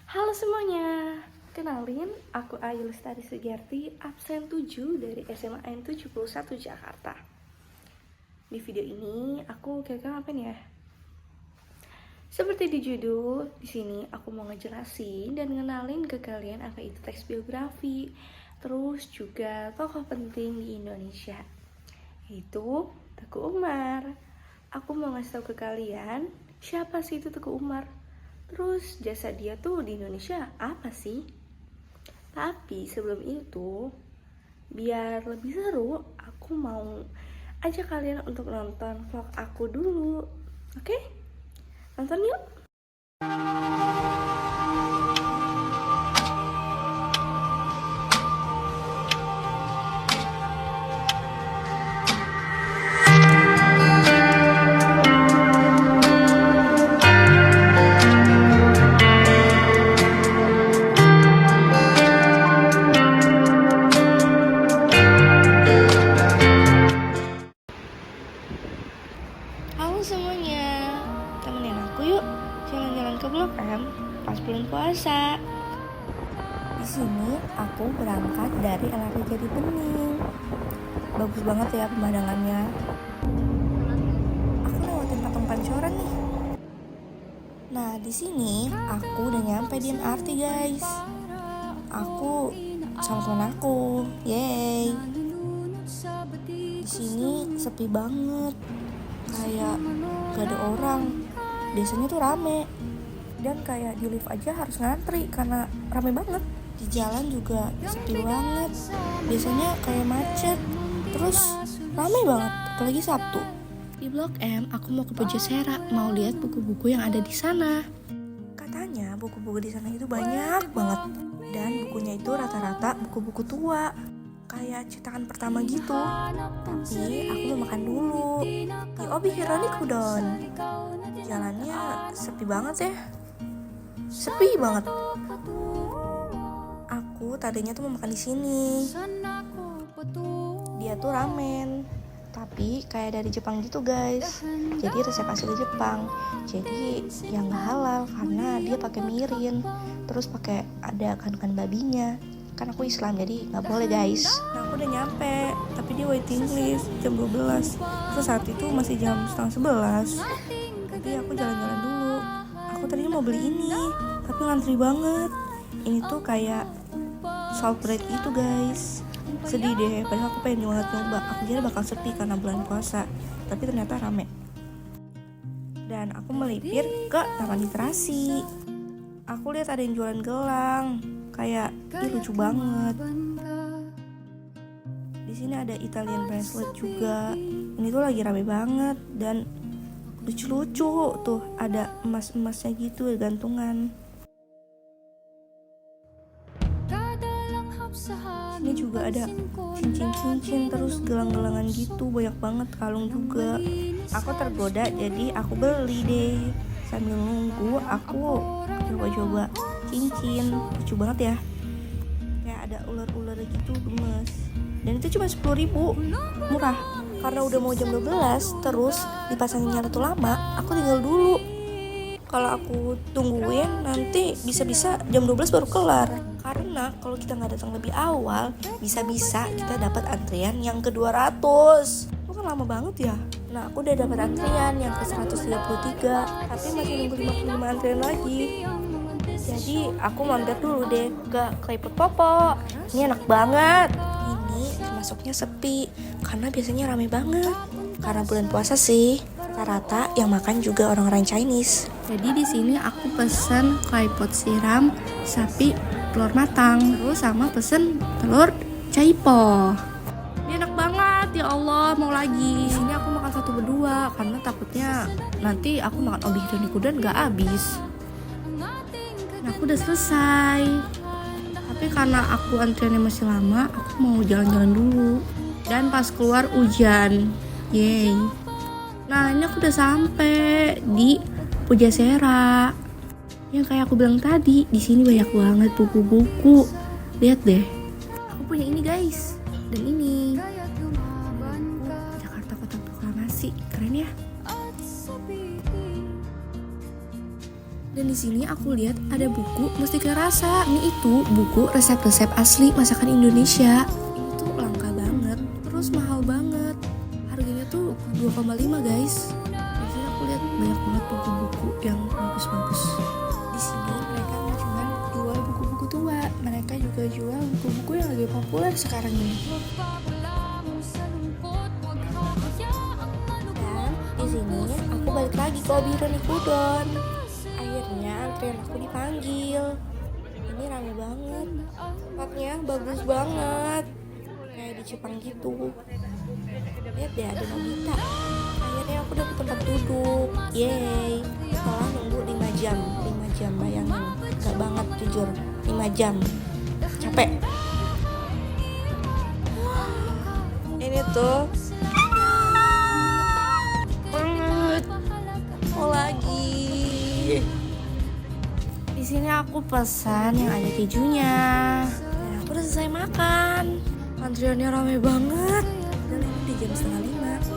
Halo semuanya, kenalin aku Ayu Lestari Sugiarti, absen 7 dari SMA N 71 Jakarta. Di video ini aku kira-kira ngapain ya? Seperti di judul, di sini aku mau ngejelasin dan ngenalin ke kalian apa itu teks biografi, terus juga tokoh penting di Indonesia, yaitu Teguh Umar. Aku mau ngasih tahu ke kalian siapa sih itu Teguh Umar. Terus jasa dia tuh di Indonesia apa sih? Tapi sebelum itu, biar lebih seru, aku mau ajak kalian untuk nonton vlog aku dulu. Oke? Nonton yuk! Halo semuanya, temenin aku yuk jalan-jalan ke Blok M pas bulan puasa. Di sini aku berangkat dari LRT Jadi Bening. Bagus banget ya pemandangannya. Aku lewatin patung Pancoran nih. Nah, di sini aku udah nyampe di MRT, guys. Aku sama temen aku. Yeay. Di sini sepi banget. Kayak gak ada orang. Biasanya tuh rame. Dan kayak di lift aja harus ngantri karena rame banget. Di jalan juga sepi banget. Biasanya kayak macet. Terus rame banget, apalagi Sabtu. Di Blok M, aku mau ke Pujasera, mau lihat buku-buku yang ada di sana. Katanya buku-buku di sana itu banyak banget. Dan bukunya itu rata-rata buku-buku tua. Kayak cetakan pertama gitu. Tapi aku mau makan dulu di Obi Hironic Udon. Jalannya sepi banget ya. Sepi banget. Aku tadinya tuh mau makan di sini. Dia tuh ramen, tapi kayak dari Jepang gitu, guys. Jadi resep asli Jepang. Jadi yang nggak halal karena dia pakai mirin, terus pakai ada kandungan babinya. Kan aku Islam jadi nggak boleh, guys. Nah, aku udah nyampe, tapi dia waiting list jam 12. Terus saat itu masih jam setengah 11. Jadi aku jalan-jalan dulu. Aku tadinya mau beli ini, tapi ngantri banget. Ini tuh kayak salt bread gitu, guys. Sedih deh, padahal aku pengen banget nyoba. Aku kira bakal sepi karena bulan puasa, tapi ternyata rame. Dan aku melipir ke taman literasi. Aku lihat ada yang jualan gelang, kayak lucu banget. Di sini ada Italian bracelet juga. Ini tuh lagi rame banget dan lucu-lucu tuh, ada emas-emasnya gitu gantungan. Ini juga ada cincin-cincin, terus gelang-gelangan gitu, banyak banget, kalung juga. Aku tergoda jadi aku beli deh. Sambil nunggu aku coba-coba cincin, lucu banget ya. Kayak ada ular-ular gitu, gemes. Dan itu cuma 10.000, murah. Karena udah mau jam 12, terus dipasanginnya tuh lama, aku tinggal dulu. Kalau aku tungguin nanti bisa-bisa jam 12 baru kelar. Karena kalau kita nggak datang lebih awal, bisa-bisa kita dapat antrian yang ke 200. Itu kan lama banget ya. Nah, aku udah dapat antrian yang ke 133, tapi masih nunggu 55 antrian lagi. Jadi aku mampir dulu deh ke Claypot Popo. Ini enak banget. Ini masuknya sepi karena biasanya rame banget. Karena bulan puasa sih. Rata-rata yang makan juga orang-orang Chinese. Jadi di sini aku pesen Claypot siram sapi telur matang, terus sama pesen telur caipo. Ini enak banget, ya Allah, mau lagi. Di sini aku makan satu berdua karena takutnya nanti aku makan Obi Hironic Udon gak habis. Nah, aku udah selesai. Tapi karena aku antriannya masih lama, aku mau jalan-jalan dulu. Dan pas keluar hujan. Yeay. Nah, ini aku udah sampai di Pujasera. Yang kayak aku bilang tadi, di sini banyak banget buku-buku. Lihat deh. Aku punya ini, guys. Dan ini Jakarta Kota Proklamasi. Keren ya? Dan di sini aku lihat ada buku Mustika Rasa. Ini itu buku resep-resep asli masakan Indonesia. Ini tuh langka banget, terus mahal banget. Harganya tuh 2,5 guys. Di sini aku lihat banyak banget buku-buku yang bagus-bagus. Di sini mereka nggak cuma jual buku-buku tua, mereka juga jual buku-buku yang lagi populer sekarang ini. Dan di sini aku balik lagi ke Obi Udon. Akhirnya antrian aku dipanggil. Ini rame banget, tempatnya bagus banget, kayak di Jepang gitu. Lihat deh, ada Nobita. Akhirnya aku dapet tempat duduk, yeay. Setelah nunggu 5 jam bayangin, gak banget jujur, 5 jam, capek. Ini tuh banget, mau lagi. Di sini aku pesan yang ada kejunya. Dan aku udah selesai makan. Antriannya rame banget. Dan ini di jam 4:30.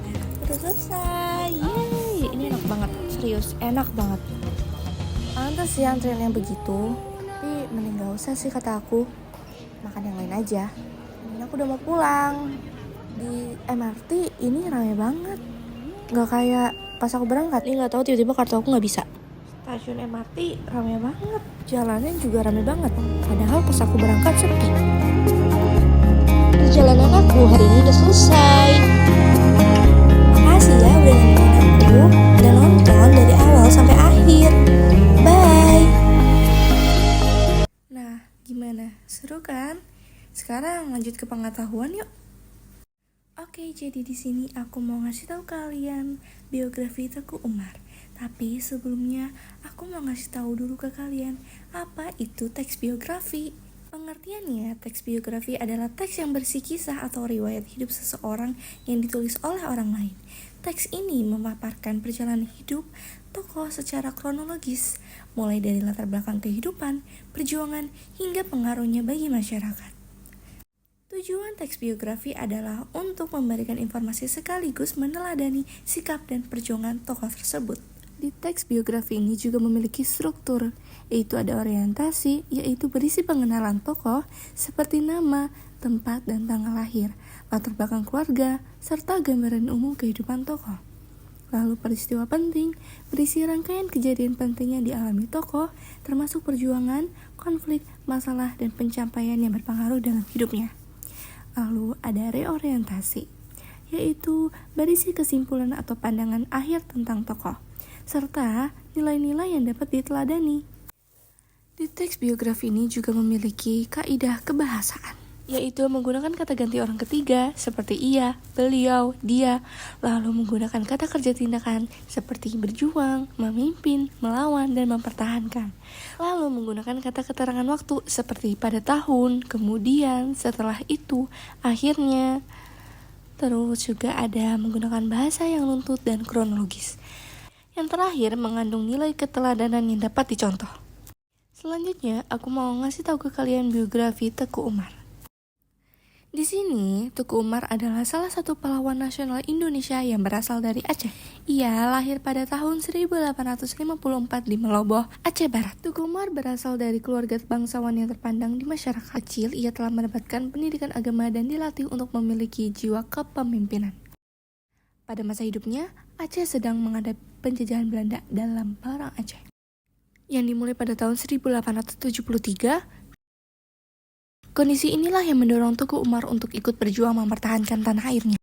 Dan aku udah selesai. Yeay, ini enak banget. Serius, enak banget. Pantas sih antriannya begitu. Tapi mending gak usah sih kata aku. Makan yang lain aja. Ini aku udah mau pulang. Di MRT ini rame banget. Gak kayak pas aku berangkat. Ini gak tahu tiba-tiba kartu aku gak bisa. Stasiun MRT rame banget, jalannya juga rame banget. Padahal pas aku berangkat sepi. Perjalanan aku hari ini udah selesai. Makasih ya udah nemenin aku dan nonton dari awal sampai akhir. Bye. Nah, gimana? Seru kan? Sekarang lanjut ke pengetahuan yuk. Oke, jadi di sini aku mau ngasih tahu kalian biografi Teguh Umar. Tapi sebelumnya aku mau ngasih tahu dulu ke kalian apa itu teks biografi. Pengertiannya, teks biografi adalah teks yang berisi kisah atau riwayat hidup seseorang yang ditulis oleh orang lain. Teks ini memaparkan perjalanan hidup tokoh secara kronologis, mulai dari latar belakang kehidupan, perjuangan, hingga pengaruhnya bagi masyarakat. Tujuan teks biografi adalah untuk memberikan informasi sekaligus meneladani sikap dan perjuangan tokoh tersebut. Di teks biografi ini juga memiliki struktur, yaitu ada orientasi, yaitu berisi pengenalan tokoh seperti nama, tempat, dan tanggal lahir, latar belakang keluarga, serta gambaran umum kehidupan tokoh. Lalu peristiwa penting, berisi rangkaian kejadian penting yang dialami tokoh, termasuk perjuangan, konflik, masalah, dan pencapaian yang berpengaruh dalam hidupnya. Lalu ada reorientasi, yaitu berisi kesimpulan atau pandangan akhir tentang tokoh, serta nilai-nilai yang dapat diteladani. Di teks biografi ini juga memiliki kaidah kebahasaan, yaitu menggunakan kata ganti orang ketiga seperti ia, beliau, dia, lalu menggunakan kata kerja tindakan seperti berjuang, memimpin, melawan, dan mempertahankan. Lalu menggunakan kata keterangan waktu seperti pada tahun, kemudian, setelah itu, akhirnya. Terus juga ada menggunakan bahasa yang runtut dan kronologis. Yang terakhir mengandung nilai keteladanan yang dapat dicontoh. Selanjutnya, aku mau ngasih tahu ke kalian biografi Teguh Umar. Di sini, Teguh Umar adalah salah satu pahlawan nasional Indonesia yang berasal dari Aceh. Ia lahir pada tahun 1854 di Meloboh, Aceh Barat. Teguh Umar berasal dari keluarga bangsawan yang terpandang di masyarakat kecil. Ia telah mendapatkan pendidikan agama dan dilatih untuk memiliki jiwa kepemimpinan. Pada masa hidupnya, Aceh sedang menghadapi penjajahan Belanda dalam Perang Aceh, yang dimulai pada tahun 1873. Kondisi inilah yang mendorong Teguh Umar untuk ikut berjuang mempertahankan tanah airnya.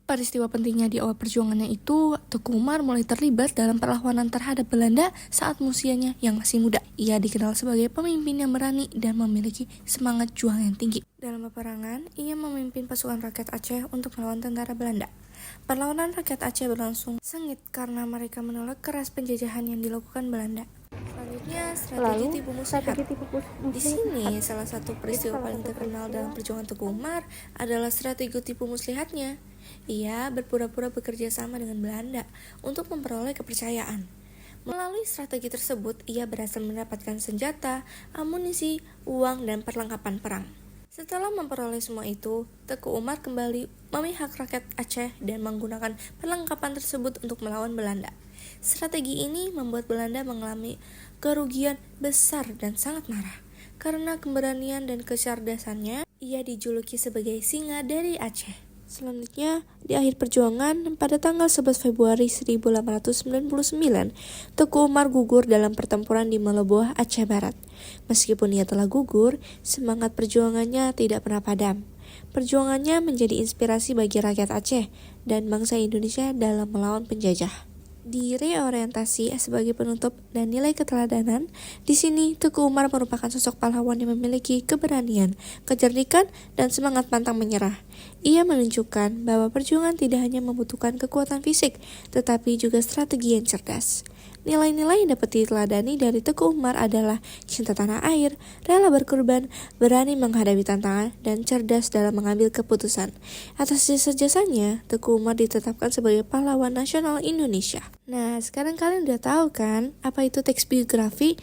Peristiwa pentingnya di awal perjuangannya itu, Teguh Umar mulai terlibat dalam perlawanan terhadap Belanda saat usianya yang masih muda. Ia dikenal sebagai pemimpin yang berani dan memiliki semangat juang yang tinggi. Dalam peperangan, ia memimpin pasukan rakyat Aceh untuk melawan tentara Belanda. Perlawanan rakyat Aceh berlangsung sengit karena mereka menolak keras penjajahan yang dilakukan Belanda. Selanjutnya, strategi tipu muslihat. Di sini, salah satu peristiwa paling terkenal dalam perjuangan Teguh Umar adalah strategi tipu muslihatnya. Ia berpura-pura bekerja sama dengan Belanda untuk memperoleh kepercayaan. Melalui strategi tersebut, ia berhasil mendapatkan senjata, amunisi, uang, dan perlengkapan perang. Setelah memperoleh semua itu, Teguh Umar kembali memihak rakyat Aceh dan menggunakan perlengkapan tersebut untuk melawan Belanda. Strategi ini membuat Belanda mengalami kerugian besar dan sangat marah. Karena keberanian dan kecerdasannya, ia dijuluki sebagai singa dari Aceh. Selanjutnya, di akhir perjuangan, pada tanggal 11 Februari 1899, Teku Umar gugur dalam pertempuran di Meloboh, Aceh Barat. Meskipun ia telah gugur, semangat perjuangannya tidak pernah padam. Perjuangannya menjadi inspirasi bagi rakyat Aceh dan bangsa Indonesia dalam melawan penjajah. Di reorientasi sebagai penutup dan nilai keteladanan, di sini Teku Umar merupakan sosok pahlawan yang memiliki keberanian, kecerdikan, dan semangat pantang menyerah. Ia menunjukkan bahwa perjuangan tidak hanya membutuhkan kekuatan fisik, tetapi juga strategi yang cerdas. Nilai-nilai yang dapat diteladani dari Teku Umar adalah cinta tanah air, rela berkorban, berani menghadapi tantangan, dan cerdas dalam mengambil keputusan. Atas jasa-jasanya, Teku Umar ditetapkan sebagai pahlawan nasional Indonesia. Nah, sekarang kalian udah tahu kan apa itu teks biografi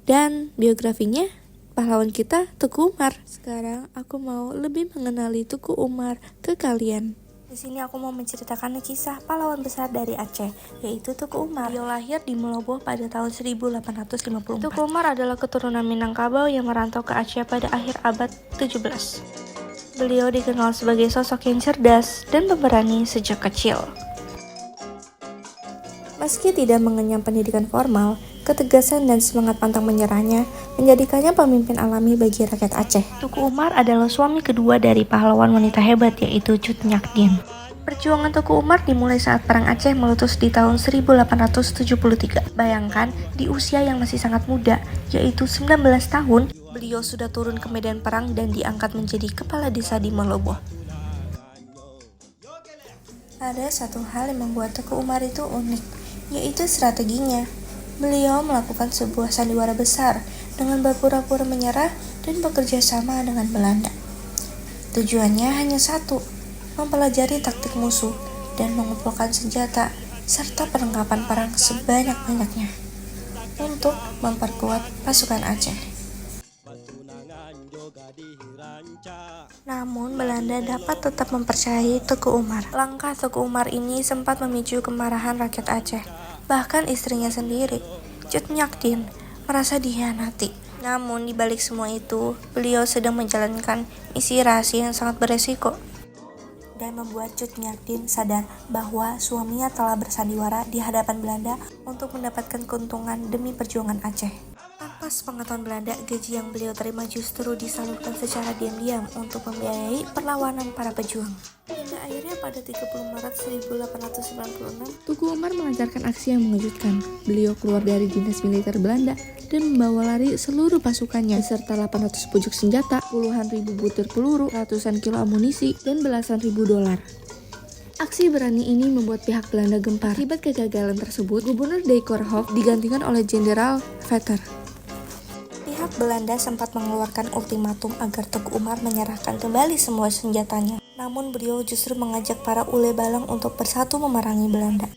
dan biografinya pahlawan kita Teku Umar. Sekarang aku mau lebih mengenali Teku Umar ke kalian. Di sini aku mau menceritakan kisah pahlawan besar dari Aceh, yaitu Teku Umar. Dia lahir di Meloboh pada tahun 1854. Teku Umar adalah keturunan Minangkabau yang merantau ke Aceh pada akhir abad 17. Beliau dikenal sebagai sosok yang cerdas dan pemberani sejak kecil. Meski tidak mengenyam pendidikan formal, ketegasan dan semangat pantang menyerahnya menjadikannya pemimpin alami bagi rakyat Aceh. Teku Umar adalah suami kedua dari pahlawan wanita hebat yaitu Cut Nyak Dien. Perjuangan Teku Umar dimulai saat Perang Aceh meletus di tahun 1873. Bayangkan, di usia yang masih sangat muda, yaitu 19 tahun, beliau sudah turun ke medan perang dan diangkat menjadi kepala desa di Meloboh. Ada satu hal yang membuat Teku Umar itu unik, yaitu strateginya. Beliau melakukan sebuah sandiwara besar dengan berpura-pura menyerah dan bekerja sama dengan Belanda. Tujuannya hanya satu, mempelajari taktik musuh dan mengumpulkan senjata serta perlengkapan perang sebanyak-banyaknya untuk memperkuat pasukan Aceh. Namun Belanda dapat tetap mempercayai Teku Umar. Langkah Teku Umar ini sempat memicu kemarahan rakyat Aceh. Bahkan istrinya sendiri, Cut Nyak Dien, merasa dikhianati. Namun di balik semua itu, beliau sedang menjalankan misi rahasia yang sangat beresiko dan membuat Cut Nyak Dien sadar bahwa suaminya telah bersandiwara di hadapan Belanda untuk mendapatkan keuntungan demi perjuangan Aceh. Tanpa sepengetahuan Belanda, gaji yang beliau terima justru disalurkan secara diam-diam untuk membiayai perlawanan para pejuang. Hingga akhirnya pada 30 Maret 1896, Teku Umar melancarkan aksi yang mengejutkan. Beliau keluar dari dinas militer Belanda dan membawa lari seluruh pasukannya beserta 800 pucuk senjata, puluhan ribu butir peluru, ratusan kilo amunisi, dan belasan ribu dolar. Aksi berani ini membuat pihak Belanda gempar. Akibat kegagalan tersebut, Gubernur Dijkhoff digantikan oleh Jenderal Vetter. Pihak Belanda sempat mengeluarkan ultimatum agar Teku Umar menyerahkan kembali semua senjatanya. Namun beliau justru mengajak para ule balang untuk bersatu memerangi Belanda.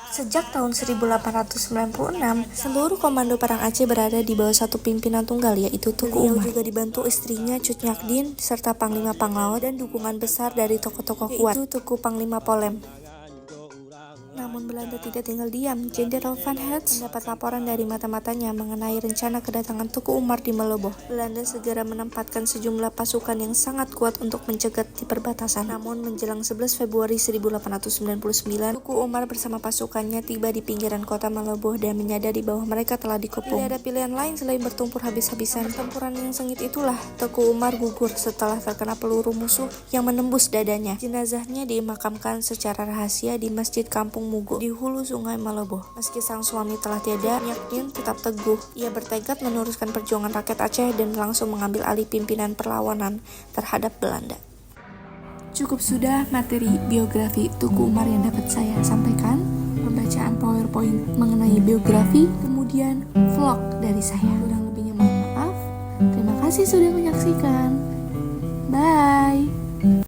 Sejak tahun 1896, seluruh komando perang Aceh berada di bawah satu pimpinan tunggal yaitu Teku Umar. Beliau juga dibantu istrinya Cut Nyak Dien serta Panglima Panglaut dan dukungan besar dari tokoh-tokoh kuat yaitu Teku Panglima Polem. Namun Belanda tidak tinggal diam. Jenderal Van Heerts mendapat laporan dari mata-matanya mengenai rencana kedatangan Teku Umar di Meloboh. Belanda segera menempatkan sejumlah pasukan yang sangat kuat untuk mencegat di perbatasan. Namun menjelang 11 Februari 1899, Teku Umar bersama pasukannya tiba di pinggiran kota Meloboh dan menyadari bahwa mereka telah dikepung. Tidak ada pilihan lain selain bertempur habis-habisan. Pertempuran yang sengit itulah Teku Umar gugur setelah terkena peluru musuh yang menembus dadanya. Jenazahnya dimakamkan secara rahasia di Masjid Kampung Mugo di hulu sungai Meloboh. Meski sang suami telah tiada, Nyak Dien tetap teguh. Ia bertekad meneruskan perjuangan rakyat Aceh dan langsung mengambil alih pimpinan perlawanan terhadap Belanda. Cukup sudah materi biografi Teku Umar yang dapat saya sampaikan. Pembacaan PowerPoint mengenai biografi, kemudian vlog dari saya. Kurang lebihnya mohon maaf. Terima kasih sudah menyaksikan. Bye.